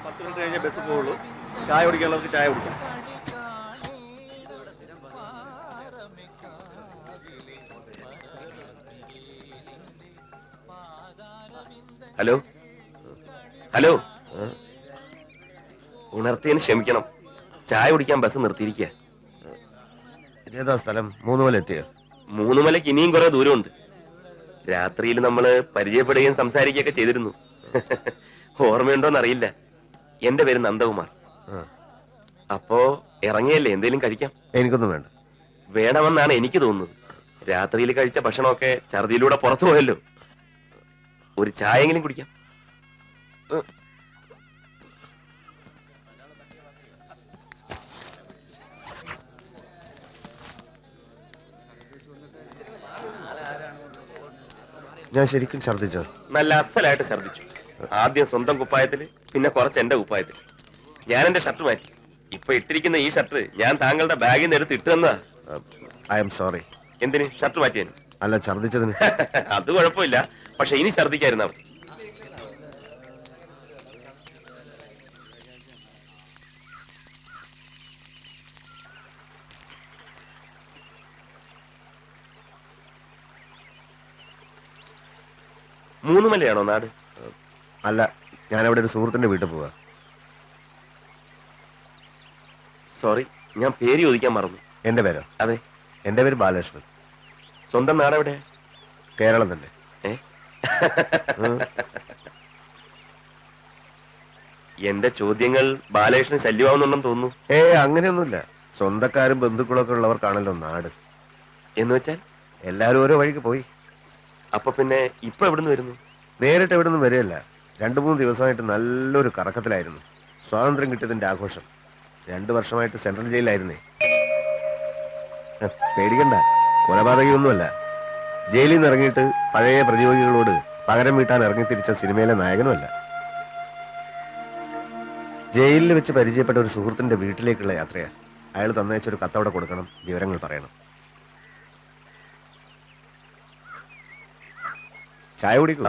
10 minute കഴിഞ്ഞേ bus പോവുള്ളൂ. ചായ കുടിക്കാനുള്ളവർക്ക് ചായ കുടിക്കാം. ഹലോ ഹലോ, ഉണർത്തിയതിന് ക്ഷമിക്കണം. ചായ കുടിക്കാൻ ബസ് നിർത്തിയിരിക്കുക. ഇതേതാ സ്ഥലം? മൂന്നുമല എത്തിയോ? മൂന്നുമലയ്ക്ക് ഇനിയും കുറെ ദൂരമുണ്ട്. രാത്രിയിൽ നമ്മള് പരിചയപ്പെടുകയും സംസാരിക്കുകയൊക്കെ ചെയ്തിരുന്നു. ഓർമ്മയുണ്ടോന്നറിയില്ല. എന്റെ പേര് നന്ദകുമാർ. അപ്പോ ഇറങ്ങിയല്ലേ, എന്തേലും കഴിക്കാം? എനിക്കൊന്നും വേണ്ട. വേണമെന്നാണ് എനിക്ക് തോന്നുന്നത്. രാത്രിയിൽ കഴിച്ച ഭക്ഷണമൊക്കെ ഛർദിയിലൂടെ പുറത്തു പോയല്ലോ. ഒരു ചായയെങ്കിലും കുടിക്കാം. ഞാൻ ശരിക്കും ഛർദിച്ചോ? നല്ല അസലായിട്ട് ഛർദിച്ചു. ആദ്യം സ്വന്തം കുപ്പായത്തില്, പിന്നെ കുറച്ച് എന്റെ കുപ്പായത്തിൽ. ഞാൻ എന്റെ ഷർട്ട് മാറ്റി. ഇപ്പൊ ഇട്ടിരിക്കുന്ന ഈ ഷർട്ട് ഞാൻ താങ്കളുടെ ബാഗിൽ നിന്ന് എടുത്ത് ഇട്ടുവന്നതാ. I am sorry. എന്തിന്? ഷർട്ട് മാറ്റിയതിന്? അല്ല, ഛർദിച്ചതിന്. അത് കുഴപ്പമില്ല, പക്ഷെ ഇനി ഛർദിക്കായിരുന്നാ മതി. മൂന്നുമലയാണോ നാട്? അല്ല, ഞാൻ അവിടെ ഒരു സുഹൃത്തിന്റെ വീട്ടിൽ പോവാ. സോറി, ഞാൻ പേര് ചോദിക്കാൻ മറന്നു. എന്റെ പേരോ? അതെ. എന്റെ പേര് ബാലകൃഷ്ണൻ. സ്വന്തം നാടെവിടെ? കേരളം തന്നെ. എന്റെ ചോദ്യങ്ങൾ ബാലകൃഷ്ണൻ ശല്യമാവുന്നുണ്ടെന്ന് തോന്നുന്നു. അങ്ങനെയൊന്നുമില്ല. സ്വന്തക്കാരും ബന്ധുക്കളൊക്കെ ഉള്ളവർക്കാണല്ലോ നാട്. എന്ന് വെച്ചാൽ എല്ലാരും ഓരോ വഴിക്ക് പോയി. അപ്പൊ പിന്നെ ഇപ്പൊ എവിടുന്ന് വരുന്നു? നേരിട്ട് എവിടുന്ന് വരികയല്ല. 2-3 ദിവസമായിട്ട് നല്ലൊരു കറക്കത്തിലായിരുന്നു. സ്വാതന്ത്ര്യം കിട്ടിയതിന്റെ ആഘോഷം. 2 വർഷമായിട്ട് സെൻട്രൽ ജയിലായിരുന്നേ. പേടിക്കണ്ട, കൊലപാതകയൊന്നുമല്ല. ജയിലിൽ നിന്ന് ഇറങ്ങിയിട്ട് പഴയ പ്രതിയോഗികളോട് പകരം വീട്ടാൻ ഇറങ്ങി തിരിച്ച സിനിമയിലെ നായകനുമല്ല. ജയിലിൽ വെച്ച് പരിചയപ്പെട്ട ഒരു സുഹൃത്തിന്റെ വീട്ടിലേക്കുള്ള യാത്രയാ. അയാൾ തന്നയച്ചൊരു കത്തവിടെ കൊടുക്കണം, വിവരങ്ങൾ പറയണം. ചായ കുടിക്കൂ.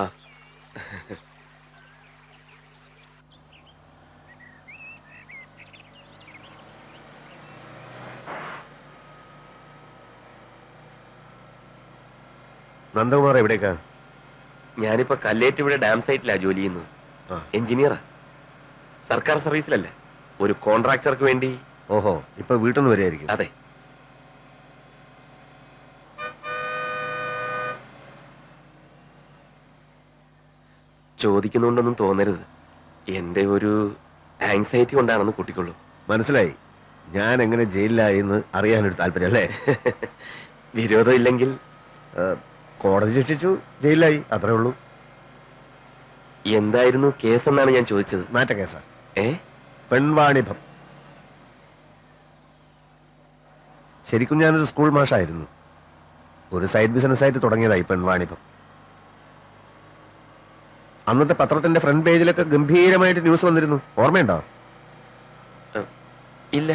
നന്ദകുമാർ എവിടേക്കാ? ഞാനിപ്പോ കല്ലേറ്റിവിടെ ഡാം സൈറ്റിലാ ജോലി ചെയ്യുന്നത്. എഞ്ചിനീയറാ. സർക്കാർ സർവീസിലല്ല, ഒരു കോൺട്രാക്ടർക്ക് വേണ്ടി. ഓഹോ, ഇപ്പൊ വീട്ടിൽ നിന്ന് വരികയായിരിക്കും. അതെ. ചോദിക്കുന്നുണ്ടൊന്നും തോന്നരുത്. എന്റെ ഒരു ആങ്സൈറ്റി കൊണ്ടാണെന്ന് കൂട്ടിക്കൊള്ളൂ. മനസ്സിലായി. ഞാൻ എങ്ങനെ ജയിലിലായെന്ന് അറിയാനൊരു താല്പര്യം അല്ലേ? വിരോധം ഇല്ലെങ്കിൽ. കോടതി ശിക്ഷിച്ചു, ജയിലിലായി, അത്രേ ഉള്ളൂ. എന്തായിരുന്നു കേസെന്നാണ് ഞാൻ ചോദിച്ചത്. നാറ്റ കേസാ. പെൺവാണിഭം. ശരിക്കും ഞാനൊരു സ്കൂൾ മാഷായിരുന്നു. ഒരു സൈഡ് ബിസിനസ് ആയിട്ട് തുടങ്ങിയതായി പെൺവാണിഭം. അന്നത്തെ പത്രത്തിന്റെ ഫ്രണ്ട് പേജിലൊക്കെ ഗംഭീരമായിട്ട് ന്യൂസ് വന്നിരുന്നു. ഓർമ്മയുണ്ടോ? ഇല്ല.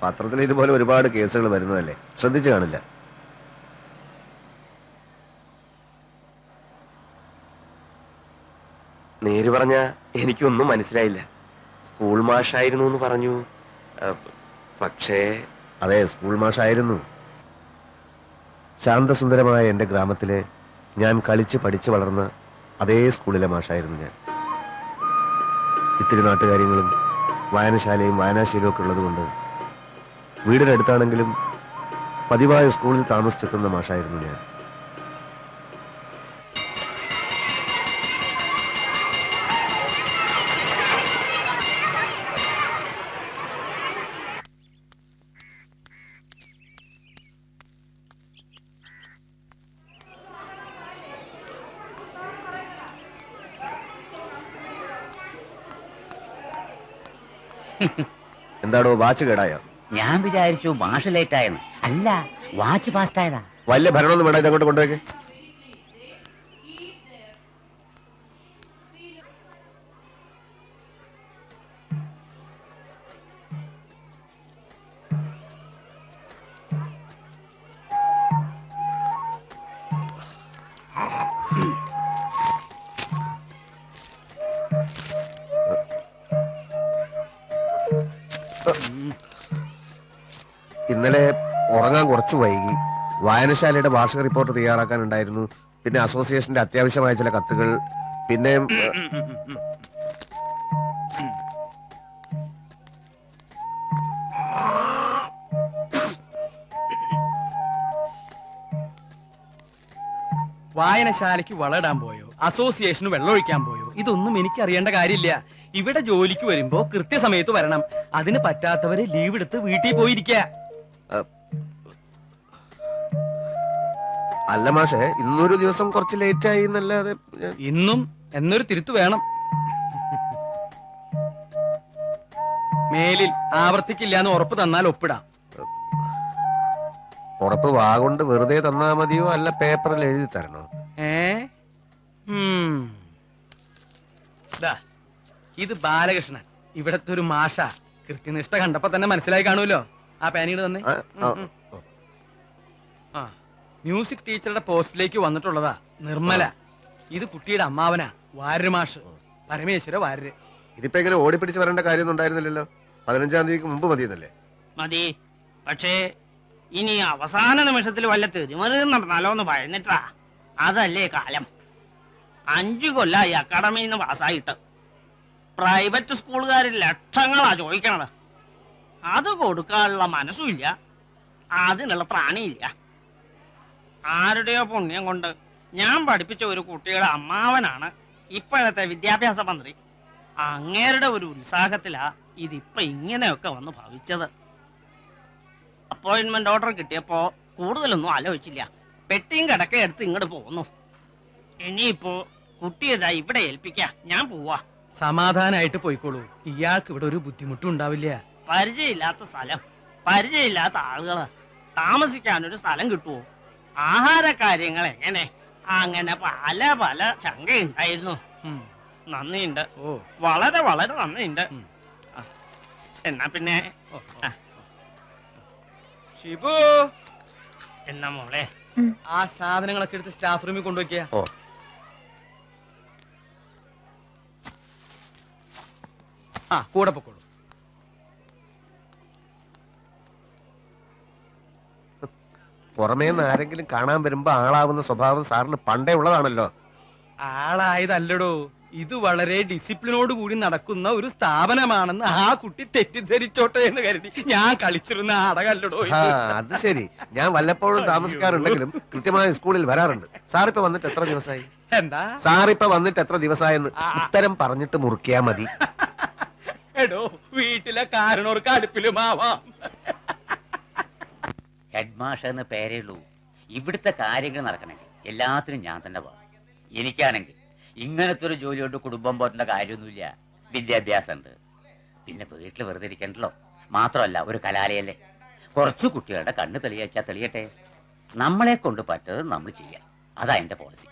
പത്രത്തിൽ ഇതുപോലെ ഒരുപാട് കേസുകൾ വരുന്നതല്ലേ, ശ്രദ്ധിച്ചു കാണില്ല. നേര് പറഞ്ഞ എനിക്കൊന്നും മനസ്സിലായില്ല. സ്കൂൾ മാഷായിരുന്നു എന്ന് പറഞ്ഞു. പക്ഷേ. അതെ, സ്കൂൾ മാഷായിരുന്നു. ശാന്തസുന്ദരമായ എന്റെ ഗ്രാമത്തിലെ ഞാൻ കളിച്ച് പഠിച്ചു വളർന്ന അതേ സ്കൂളിലെ മാഷായിരുന്നു ഞാൻ. ഇത്തിരി നാട്ടുകാര്യങ്ങളും വായനശാലയും വായനാശീലവും ഒക്കെ ഉള്ളതുകൊണ്ട് വീടിനടുത്താണെങ്കിലും പതിവായ സ്കൂളിൽ താമസിച്ചെത്തുന്ന മാഷായിരുന്നു ഞാൻ. എന്താടോ, വാച്ച് കേടായോ? ഞാൻ വിചാരിച്ചു മാഷ് ലേറ്റ് ആയെന്ന്. അല്ല, വാച്ച് ഫാസ്റ്റ് ആയതാ. വലിയ ഭരണമൊന്നും വേണ്ട, ഇതങ്ങോട്ട് കൊണ്ടുപോയി. ഉറങ്ങാൻ കുറച്ചു വൈകി. വായനശാലയുടെ വാർഷിക റിപ്പോർട്ട് തയ്യാറാക്കാനുണ്ടായിരുന്നു. പിന്നെ അസോസിയേഷന്റെ അത്യാവശ്യമായ ചില കത്തുകൾ. പിന്നെ വായനശാലയ്ക്ക് വളമിടാൻ പോയോ, അസോസിയേഷന് വെള്ളമൊഴിക്കാൻ പോയോ, ഇതൊന്നും എനിക്ക് അറിയേണ്ട കാര്യമില്ല. ഇവിടെ ജോലിക്ക് വരുമ്പോ കൃത്യസമയത്ത് വരണം. അതിന് പറ്റാത്തവര് ലീവ് എടുത്ത് വീട്ടിൽ പോയിരിക്കുക. അല്ല മാഷെ, ഇന്നൊരു ദിവസം കുറച്ച് ലേറ്റ് ആയി എന്നല്ലാതെ ഇന്നും എന്നൊരു തിരുത്തു വേണം. മേലിൽ ആവർത്തിക്കില്ലാന്ന് ഉറപ്പ് തന്നാൽ ഒപ്പിടാം. ഉറപ്പ് വാഗൊണ്ട് വെറുതെ തന്നാ മതിയോ, അല്ല പേപ്പറിൽ എഴുതി തരണോ? ദാ, ഇത് ബാലകൃഷ്ണൻ, ഇവിടത്തെ ഒരു മാഷ. കൃത്യനിഷ്ഠ കണ്ടപ്പോ തന്നെ മനസ്സിലായി കാണുമല്ലോ. ആ പാനീട് തന്നെ. ആ, മ്യൂസിക് ടീച്ചറുടെ പോസ്റ്റിലേക്ക് വന്നിട്ടുള്ളതാ നിർമ്മല. ഇത് കുട്ടിയുടെ അമ്മാവനാ, വാര്യര് മാഷ്, പരമേശ്വര വാര്യര്. ഇതിപ്പോ ഇങ്ങനെ ഓടിപ്പിടിച്ച് വരേണ്ട കാര്യമൊന്നും ഉണ്ടായിരുന്നില്ലല്ലോ. 15-ാം തീയതിക്ക് മുമ്പ് മതിയെന്നല്ലേ? മതി. പക്ഷേ ഇനി അവസാന നിമിഷത്തിൽ വല്ല തെരുമറിയും നടന്നാലോ എന്ന് ഭയന്നിട്ടാ. അതല്ലേ കാലം. 5 കൊല്ലായി അക്കാഡമിയിൽ നിന്ന് പാസ്സായിട്ട്. പ്രൈവറ്റ് സ്കൂളുകാരിൽ ലക്ഷങ്ങളാ ചോദിക്കണത്. അത് കൊടുക്കാനുള്ള മനസ്സുമില്ല, അതിനുള്ള പ്രാണിയില്ല. ആരുടെയോ പുണ്യം കൊണ്ട് ഞാൻ പഠിപ്പിച്ച ഒരു കുട്ടിയുടെ അമ്മാവനാണ് ഇപ്പോഴത്തെ വിദ്യാഭ്യാസ മന്ത്രി. അങ്ങേരുടെ ഒരു ഉത്സാഹത്തിലാ ഇതിപ്പോ ഇങ്ങനെയൊക്കെ വന്ന് ഭവിച്ചത്. അപ്പോയിന്റ്മെന്റ് ഓർഡർ കിട്ടിയപ്പോ കൂടുതലൊന്നും ആലോചിച്ചില്ല. പെട്ടിയും കിടക്കയും എടുത്ത് ഇങ്ങോട്ട് പോന്നു. ഇനിയിപ്പോ കുട്ടിയതാ ഇവിടെ ഏൽപ്പിക്കാ. ഞാൻ പോവാ. സമാധാനായിട്ട് പോയിക്കോളൂ. ഇയാൾക്ക് ഇവിടെ ഒരു ബുദ്ധിമുട്ടും ഉണ്ടാവില്ല. പരിചയമില്ലാത്ത സ്ഥലം, പരിചയമില്ലാത്ത ആളുകള്, താമസിക്കാനൊരു സ്ഥലം കിട്ടുവോ? ആഹാര കാര്യങ്ങൾ എങ്ങനെ? അങ്ങനെ പല പല ശങ്കയുണ്ടായിരുന്നു. നന്ദിയുണ്ട്, വളരെ വളരെ നന്ദിയുണ്ട്. എന്നാ പിന്നെ ഷിബു, എന്നാ മോളെ ആ സാധനങ്ങളൊക്കെ എടുത്ത് സ്റ്റാഫ് റൂമിൽ കൊണ്ടുവയ്ക്കുക. ആ, കൂടെ പൊക്കോളൂ. പുറമേന്ന് ആരെങ്കിലും കാണാൻ വരുമ്പോ ആളാവുന്ന സ്വഭാവം സാറിന് പണ്ടേ ഉള്ളതാണല്ലോ. ആളായതല്ലടോ, ഇത് വളരെ ഡിസിപ്ലിനോട് കൂടി നടക്കുന്ന ഒരു സ്ഥാപനമാണെന്ന് ആ കുട്ടി തെറ്റിദ്ധരിച്ചോട്ടെ എന്ന് കരുതി ഞാൻ കളിച്ചിരുന്ന നാടകല്ലടോ. അത് ശരി. ഞാൻ വല്ലപ്പോഴും താമസിക്കാറുണ്ടെങ്കിലും കൃത്യമായ സ്കൂളിൽ വരാറുണ്ട്. സാറിപ്പോ വന്നിട്ട് എത്ര ദിവസമായി? എന്താ സാറിപ്പോ വന്നിട്ട് എത്ര ദിവസമായെന്ന് ഉത്തരം പറഞ്ഞിട്ട് മുറിക്കാ മതി. എടോ, വീട്ടിലെ കാരണവർക്ക് അടുപ്പിലുമാവാം. ഹെഡ് മാഷ് എന്ന് പേരേ ഉള്ളൂ. ഇവിടുത്തെ കാര്യങ്ങൾ നടക്കണമെങ്കിൽ എല്ലാത്തിനും ഞാൻ തന്നെ പോകണം. എനിക്കാണെങ്കിൽ ഇങ്ങനത്തെ ഒരു ജോലി കൊണ്ട് കുടുംബം പോറ്റേണ്ട കാര്യമൊന്നുമില്ല. വിദ്യാഭ്യാസം ഉണ്ട്, പിന്നെ വീട്ടിൽ വെറുതെ ഇരിക്കണ്ടല്ലോ. മാത്രമല്ല ഒരു കലാലയല്ലേ, കുറച്ചു കുട്ടികളുടെ കണ്ണ് തെളിയിച്ചാൽ തെളിയട്ടെ. നമ്മളെ കൊണ്ട് പറ്റത് നമ്മൾ ചെയ്യാം. അതാ എന്റെ പോളിസി.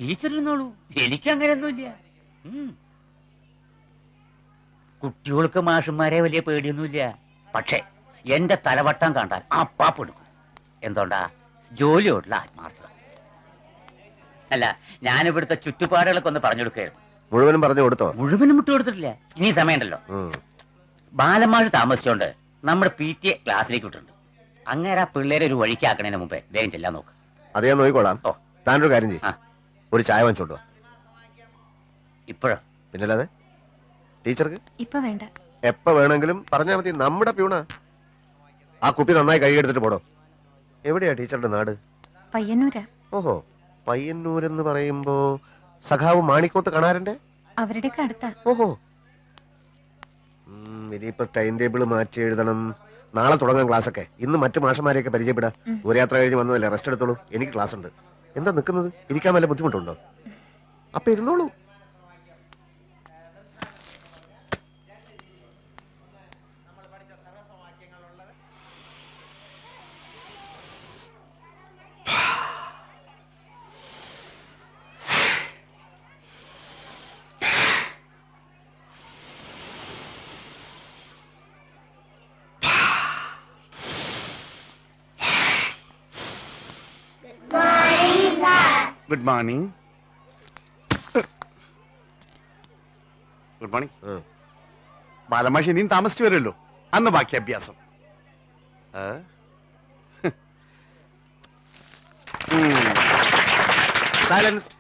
ടീച്ചറിരുന്നോളൂ, എനിക്ക് അങ്ങനെയൊന്നുമില്ല. കുട്ടികൾക്ക് മാഷന്മാരെ വലിയ പേടിയൊന്നുമില്ല. പക്ഷേ എന്റെ തലവട്ടം കണ്ടാൽ അപ്പാപ്പെടുക്കും. എന്തുകൊണ്ടാ? ജോലിയോടുള്ള ആത്മാർത്ഥത. അല്ല, ഞാനിവിടുത്തെ ചുറ്റുപാടുകളൊക്കെ ഒന്ന് പറഞ്ഞു കൊടുക്കായിരുന്നു. മുഴുവനും പറഞ്ഞു കൊടുത്തോ? മുഴുവനും വിട്ടു കൊടുത്തിട്ടില്ല. ഇനി സമയമുണ്ടല്ലോ. ബാലമാഷ് താമസിച്ചോണ്ട് നമ്മുടെ PTA ക്ലാസ്സിലേക്ക് വിട്ടിട്ടുണ്ട്. അങ്ങനെ ആ പിള്ളേരെ ഒരു വഴിക്കാക്കണതിന് മുമ്പേ വേഗം ചെല്ലാൻ നോക്ക്. അത് ഞാൻ നോക്കിക്കോളാം. താനൊരു കാര്യം ചെയ്യും, ഒരു ചായ വാങ്ങിച്ചോണ്ടോ. ഇപ്പോഴോ? പിന്നല്ലാതെ. ടീച്ചർക്ക് ഇപ്പൊ വേണ്ട, എപ്പ വേണമെങ്കിലും പറഞ്ഞാ മതി. നമ്മുടെ പ്യൂണാ. ആ കുപ്പി നന്നായി കഴുകിയെടുത്തിട്ട് പോടോ. എവിടെയാ ടീച്ചറുടെ നാട്? പയ്യന്നൂരാ. ഓഹോ, പയ്യന്നൂരെന്ന് പറയുമ്പോ സഖാവ് മാണിക്കോത്ത് കാണാറുണ്ട്. അവരുടെയൊക്കെ അടുത്താ. ഓഹോ, ഇനിയിപ്പോ ടൈം ടേബിൾ മാറ്റി എഴുതണം. നാളെ തുടങ്ങാൻ ക്ലാസ് ഒക്കെ. ഇന്ന് മറ്റു മാഷന്മാരെയൊക്കെ പരിചയപ്പെടാം. ഒരു യാത്ര കഴിഞ്ഞ് വന്നതല്ലേ, റെസ്റ്റ് എടുത്തോളൂ. എനിക്ക് ക്ലാസ് ഉണ്ട്. എന്താ നിൽക്കുന്നത്? ഇരിക്കാൻ വല്ല ബുദ്ധിമുട്ടുണ്ടോ? അപ്പൊ ഇരുന്നോളൂ. Good morning. Good morning. ബാലമാഷി ഇനിയും താമസിച്ചു വരുമല്ലോ. അന്ന് ബാക്കി അഭ്യാസം. സൈലൻസ്.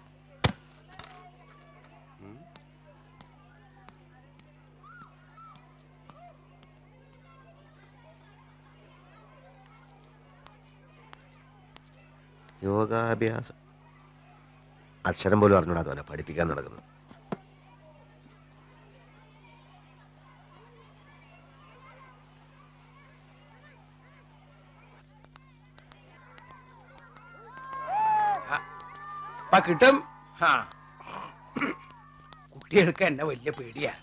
യോഗാഭ്യാസം അക്ഷരം പോലും അറിഞ്ഞൂടാ തോന്നെ പഠിപ്പിക്കാൻ നടക്കുന്നത്. അപ്പൊ കിട്ടും. കുട്ടികൾക്ക് എന്നെ വലിയ പേടിയാ.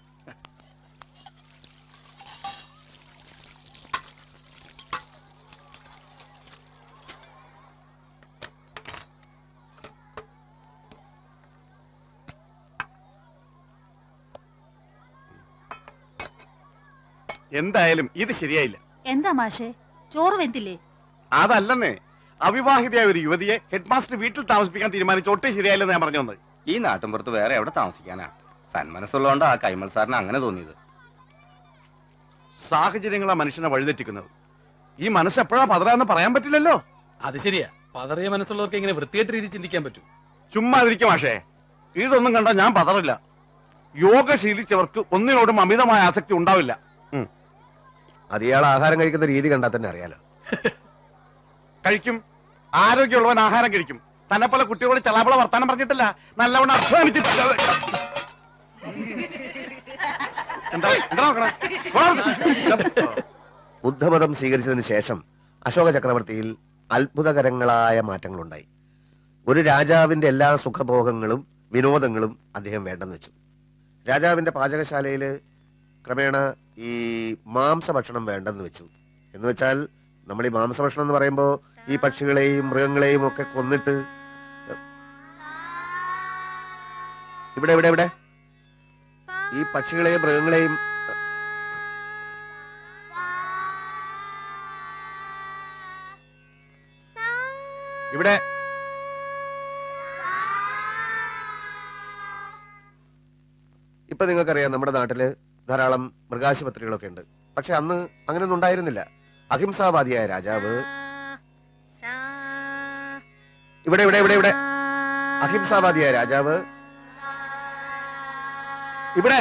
എന്തായാലും ഇത് ശരിയായില്ല. എന്താ മാഷേ, ചോറ് വെന്തില്ലേ? അതല്ലെന്നേ, അവിവാഹിതയായ ഒരു യുവതിയെ ഹെഡ് മാസ്റ്റർ വീട്ടിൽ താമസിപ്പിക്കാൻ തീരുമാനിച്ച ഒട്ടും ശരിയായില്ലെന്ന് ഞാൻ പറഞ്ഞു വന്നത്. ഈ നാട്ടിൻപുറത്ത് വേറെ എവിടെ താമസിക്കാനാ? സന്മനസ്സുള്ളതുകൊണ്ട് ആ കൈമൾ സാറിന് അങ്ങനെ തോന്നിയത്. സാഹചര്യങ്ങളാ മനുഷ്യനെ വഴിതെറ്റിക്കുന്നത്. ഈ മനസ്സ് എപ്പോഴാ പതറാന്ന് പറയാൻ പറ്റില്ലല്ലോ. അത് ശരിയാ. പതറിയ മനസ്സുള്ളവർക്ക് ഇങ്ങനെ വൃത്തിയായിട്ട് രീതി ചിന്തിക്കാൻ പറ്റും. ചുമ്മാ ഇരിക്കും മാഷേ, ഇതൊന്നും കണ്ടാ ഞാൻ പതറില്ല. യോഗ ശീലിച്ചവർക്ക് ഒന്നിനോടും അമിതമായ ആസക്തി ഉണ്ടാവില്ല. അത് ഇയാൾ ആഹാരം കഴിക്കുന്ന രീതി കണ്ടാൽ തന്നെ അറിയാലോ. കഴിക്കും, ആരോഗ്യമുള്ളവൻ ആഹാരം കഴിക്കും. തന്നെ പോലെ കുട്ടികളോട് ചലാപള വർത്താനം പറഞ്ഞിട്ടില്ല, നല്ലവണ്ണം അധ്വാനിച്ചിട്ടില്ല. എന്താ നോക്കണേ? ബുദ്ധമതം സ്വീകരിച്ചതിന് ശേഷം അശോക ചക്രവർത്തിയിൽ അത്ഭുതകരങ്ങളായ മാറ്റങ്ങളുണ്ടായി. ഒരു രാജാവിന്റെ എല്ലാ സുഖഭോഗങ്ങളും വിനോദങ്ങളും അദ്ദേഹം വേണ്ടെന്ന് വെച്ചു. രാജാവിന്റെ പാചകശാലയില് ക്രമേണ ഈ മാംസഭക്ഷണം വേണ്ടെന്ന് വെച്ചു. എന്ന് വെച്ചാൽ നമ്മൾ ഈ മാംസഭക്ഷണം എന്ന് പറയുമ്പോൾ ഈ പക്ഷികളെയും മൃഗങ്ങളെയും ഒക്കെ കൊന്നിട്ട് ഇവിടെ ഇവിടെ ഇവിടെ ഈ പക്ഷികളെയും മൃഗങ്ങളെയും ഇവിടെ ഇപ്പൊ നിങ്ങൾക്കറിയാം നമ്മുടെ നാട്ടില് ധാരാളം മൃഗാശുപത്രികളൊക്കെ ഉണ്ട്. പക്ഷെ അന്ന് അങ്ങനെയൊന്നും ഉണ്ടായിരുന്നില്ല. അഹിംസാവാദിയായ രാജാവ് ഇവിടെ ഇവിടെ ഇവിടെ ഇവിടെ അഹിംസാവാദിയായ രാജാവ് ഇവിടെ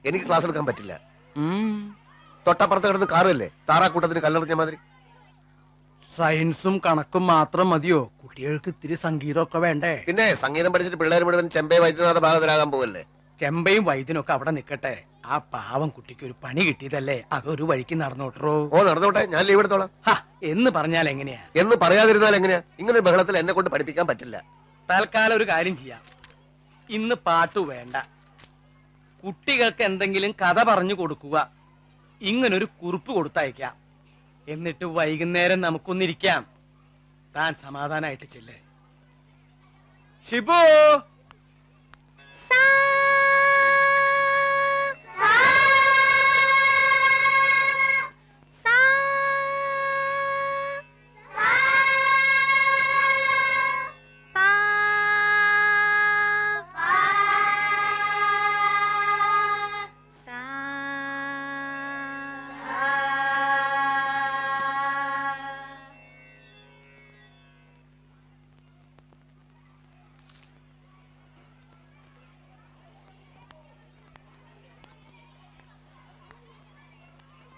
എനിക്ക് ക്ലാസ് എടുക്കാൻ പറ്റില്ല. തൊട്ടപ്പുറത്ത് കിടന്ന് കാറല്ലേ താറാക്കൂട്ടത്തിന് കല്ലെറിഞ്ഞ മാതിരി. സയൻസും കണക്കും മാത്രം മതിയോ? കുട്ടികൾക്ക് ഇത്തിരി സംഗീതമൊക്കെ വേണ്ടേ? പിന്നെ സംഗീതം പഠിച്ചിട്ട് പിള്ളേർ മുഴുവൻ ചെമ്പൈ വൈദ്യനാഥ ഭാഗത്തിലാകാൻ പോവല്ലേ? ചെമ്പയും വൈദ്യനൊക്കെ അവിടെ നിക്കട്ടെ. ആ പാവം കുട്ടിക്ക് ഒരു പണി കിട്ടിയതല്ലേ, അതൊരു വഴിക്ക് നടന്നോട്ടോ. ഓ നടന്നോട്ടെ, ഞാൻ ലീവ് എടുത്തോളാം. എന്ന് പറഞ്ഞാൽ എങ്ങനെയാ? എന്ന് പറയാതിരുന്നാൽ എങ്ങനെയാ? ഇങ്ങനെ ഒരു ബഹളത്തിൽ എന്നെ കൊണ്ട് പഠിപ്പിക്കാൻ പറ്റില്ല. തൽക്കാലം ഒരു കാര്യം ചെയ്യാം. ഇന്ന് പാട്ടു വേണ്ട, കുട്ടികൾക്ക് എന്തെങ്കിലും കഥ പറഞ്ഞു കൊടുക്കുക. ഇങ്ങനൊരു കുറിപ്പ് കൊടുത്തയക്കാം. എന്നിട്ട് വൈകുന്നേരം നമുക്കൊന്നിരിക്കാം. താൻ സമാധാനായിട്ട് ചെല്ലേ. ഷിബു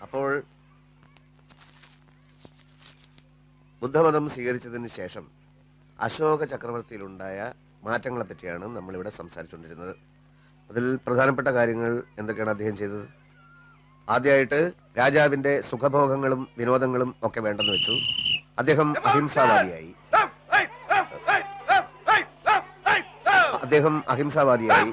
അപ്പോൾ ബുദ്ധമതം സ്വീകരിച്ചതിന് ശേഷം അശോക ചക്രവർത്തിയിലുണ്ടായ മാറ്റങ്ങളെ പറ്റിയാണ് നമ്മളിവിടെ സംസാരിച്ചുകൊണ്ടിരുന്നത്. അതിൽ പ്രധാനപ്പെട്ട കാര്യങ്ങൾ എന്തൊക്കെയാണ് അദ്ദേഹം ചെയ്തത്? ആദ്യമായിട്ട് രാജാവിന്റെ സുഖഭോഗങ്ങളും വിനോദങ്ങളും ഒക്കെ വേണ്ടെന്ന് വെച്ചു. അദ്ദേഹം അഹിംസാവാദിയായി. അദ്ദേഹം അഹിംസാവാദിയായി